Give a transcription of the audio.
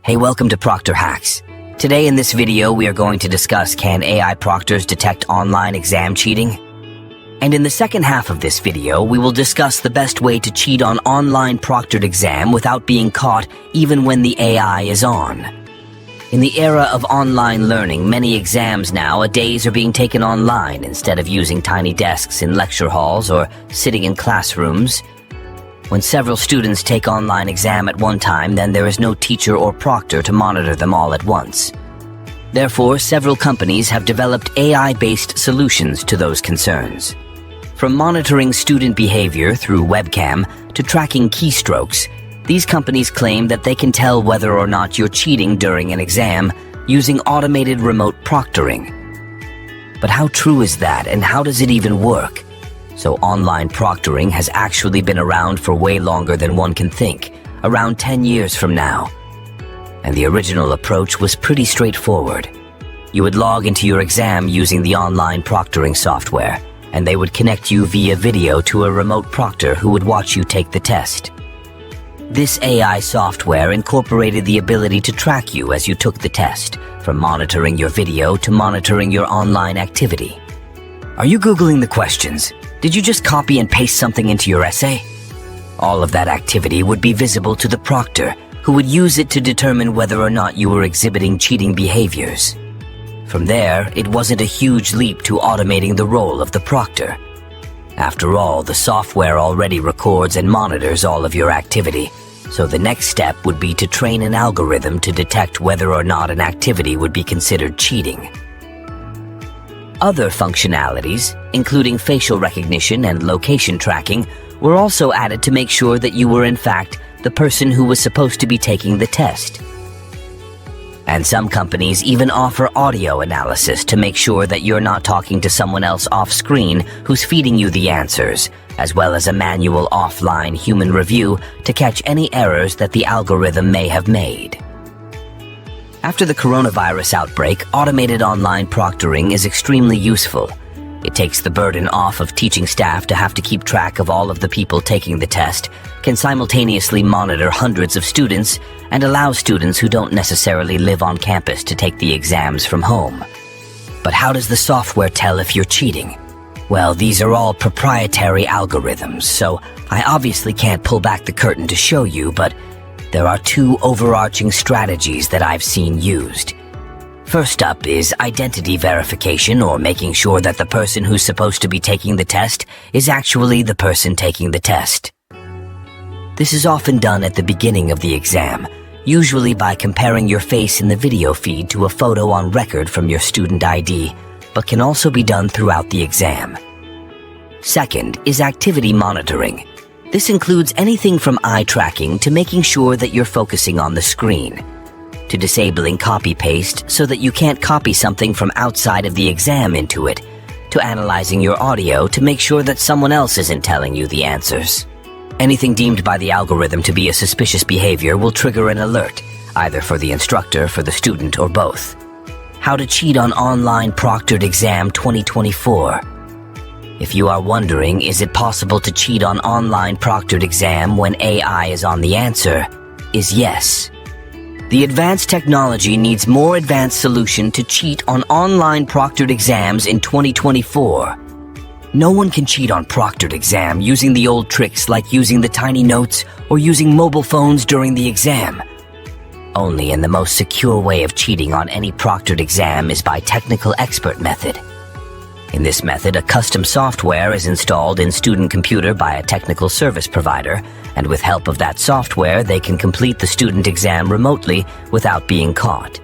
Hey, welcome to Proctor Hacks. Today in this video, we are going to discuss can AI proctors detect online exam cheating? And in the second half of this video, we will discuss the best way to cheat on online proctored exam without being caught even when the AI is on. In the era of online learning, many exams nowadays are being taken online instead of using tiny desks in lecture halls or sitting in classrooms. When several students take online exam at one time, then there is no teacher or proctor to monitor them all at once. Therefore, several companies have developed AI-based solutions to those concerns. From monitoring student behavior through webcam to tracking keystrokes, these companies claim that they can tell whether or not you're cheating during an exam using automated remote proctoring. But how true is that, and how does it even work? So online proctoring has actually been around for way longer than one can think, around 10 years from now. And the original approach was pretty straightforward. You would log into your exam using the online proctoring software, and they would connect you via video to a remote proctor who would watch you take the test. This AI software incorporated the ability to track you as you took the test, from monitoring your video to monitoring your online activity. Are you Googling the questions? Did you just copy and paste something into your essay? All of that activity would be visible to the proctor, who would use it to determine whether or not you were exhibiting cheating behaviors. From there, it wasn't a huge leap to automating the role of the proctor. After all, the software already records and monitors all of your activity, so the next step would be to train an algorithm to detect whether or not an activity would be considered cheating. Other functionalities, including facial recognition and location tracking, were also added to make sure that you were in fact the person who was supposed to be taking the test. And some companies even offer audio analysis to make sure that you're not talking to someone else off-screen who's feeding you the answers, as well as a manual offline human review to catch any errors that the algorithm may have made. After the coronavirus outbreak, automated online proctoring is extremely useful. It takes the burden off of teaching staff to have to keep track of all of the people taking the test, can simultaneously monitor hundreds of students, and allow students who don't necessarily live on campus to take the exams from home. But how does the software tell if you're cheating? Well, these are all proprietary algorithms, so I obviously can't pull back the curtain to show you, but there are two overarching strategies that I've seen used. First up is identity verification, or making sure that the person who's supposed to be taking the test is actually the person taking the test. This is often done at the beginning of the exam, usually by comparing your face in the video feed to a photo on record from your student ID, but can also be done throughout the exam. Second is activity monitoring. This includes anything from eye tracking to making sure that you're focusing on the screen, to disabling copy-paste so that you can't copy something from outside of the exam into it, to analyzing your audio to make sure that someone else isn't telling you the answers. Anything deemed by the algorithm to be a suspicious behavior will trigger an alert, either for the instructor, for the student, or both. How to cheat on online proctored exam 2024. If you are wondering, is it possible to cheat on online proctored exam when AI is on the answer, is yes. The advanced technology needs more advanced solution to cheat on online proctored exams in 2024. No one can cheat on proctored exam using the old tricks like using the tiny notes or using mobile phones during the exam. Only in the most secure way of cheating on any proctored exam is by technical expert method. In this method, a custom software is installed in student computer by a technical service provider, and with help of that software, they can complete the student exam remotely without being caught.